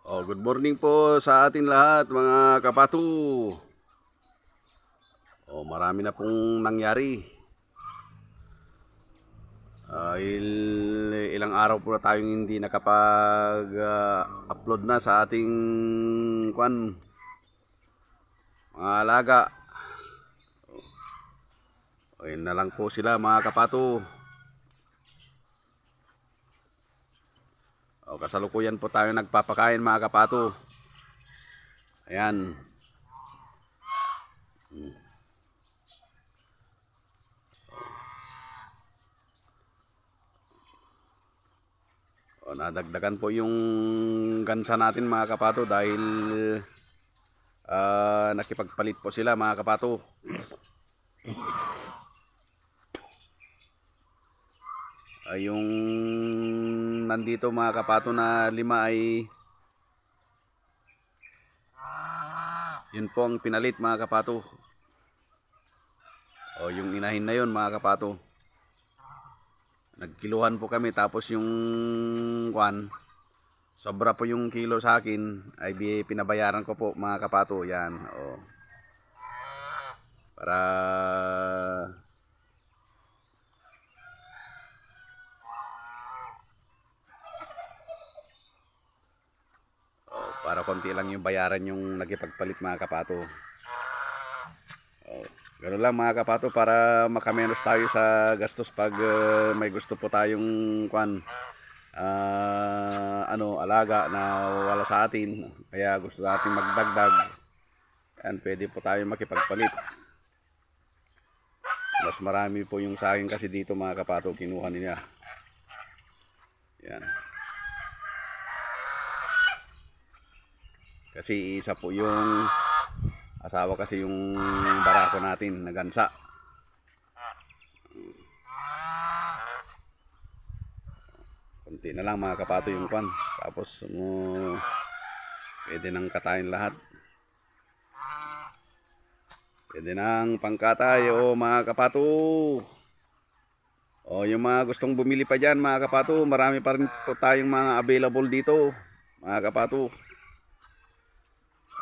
Good morning po sa atin lahat mga kapatu. Marami na pong nangyari. Ilang araw po na tayong hindi nakapag-upload na sa ating mga alaga. Ayun na lang po sila mga kapatu. Kasalukuyan po tayo nagpapakain mga kapatu. Ayan. Nadagdagan po yung gansa natin mga kapatu dahil nakipagpalit po sila mga kapatu. Yung nandito mga kapato na 5 ay yun po ang pinalit mga kapato. Yung inahin na yun mga kapato, nagkiluhan po kami, tapos yung sobra po yung kilo sa akin ay pinabayaran ko po mga kapato. Yan para konti lang yung bayaran yung nagipagpalit mga kapato. Ganoon lang mga kapato, para makamenos tayo sa gastos pag may gusto po tayong alaga na wala sa atin, kaya gusto natin magdagdag. Yan, pwede po tayo makipagpalit. Mas marami po yung sa akin kasi dito mga kapato, kinuha niya. Yan. Kasi isa po yung asawa, kasi yung barako natin na gansa. Konti na lang mga kapato yung tapos pwede nang katayin lahat. Pwede nang pangkatay mga kapato. Yung mga gustong bumili pa dyan mga kapato, marami pa rin po tayong mga available dito mga kapato.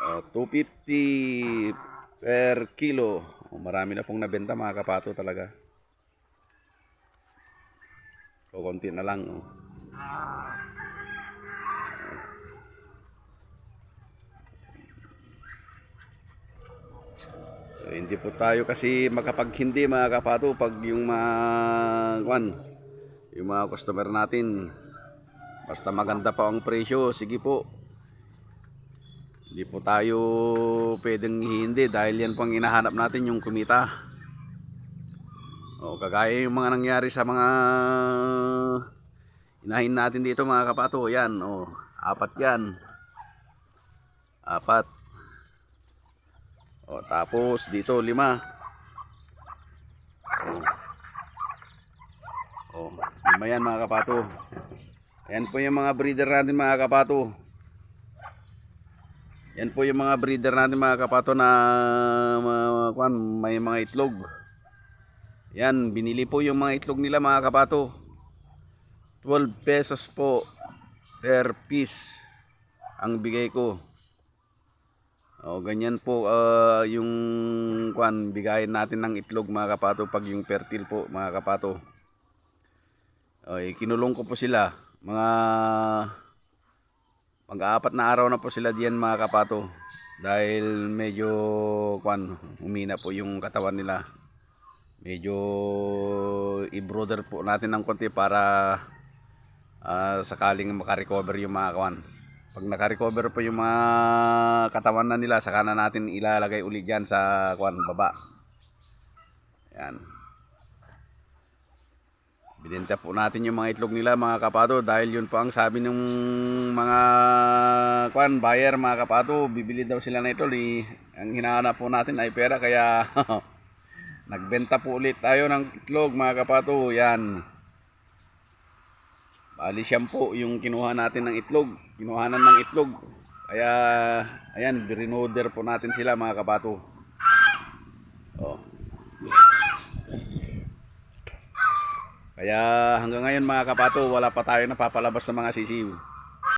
250 per kilo. Marami na pong nabenta mga kapato talaga. Konti na lang. Hindi po tayo kasi makapaghindi mga kapato pag yung yung mga customer natin basta maganda pa ang presyo, sige po. Hindi po tayo pwedeng hindi, dahil yan pang hinahanap natin, yung kumita. Kagaya yung mga nangyari sa mga inahin natin dito mga kapato. Yan, 4 yan. 4. Tapos dito 5. 5 yan mga kapato. Ayan po yung mga breeder natin mga kapato. Yan po yung mga breeder natin mga kapato na may mga itlog. Yan, binili po yung mga itlog nila mga kapato. 12 pesos po per piece ang bigay ko. Ganyan po yung bigayin natin ng itlog mga kapato pag yung fertile po mga kapato. Kinulong ko po sila, mga mag-4 na araw na po sila diyan mga kapato, dahil medyo humina po yung katawan nila. Medyo i-brother po natin ng konti para sakaling makarecover yung mga pag nakarecover po yung mga katawan na nila, saka na natin ilalagay ulit dyan sa baba. Yan. Binenta po natin yung mga itlog nila mga kapato, dahil yun po ang sabi ng mga buyer mga kapato, bibili daw sila na itlog. Ang hinahanap po natin ay pera, kaya nagbenta po ulit tayo ng itlog mga kapato. Yan, bali shampoo yung kinuha natin ng itlog, kinuhanan ng itlog. Kaya ayan, renoder po natin sila mga kapato. Kaya hanggang ngayon mga kapato, wala pa tayo napapalabas sa mga sisiw.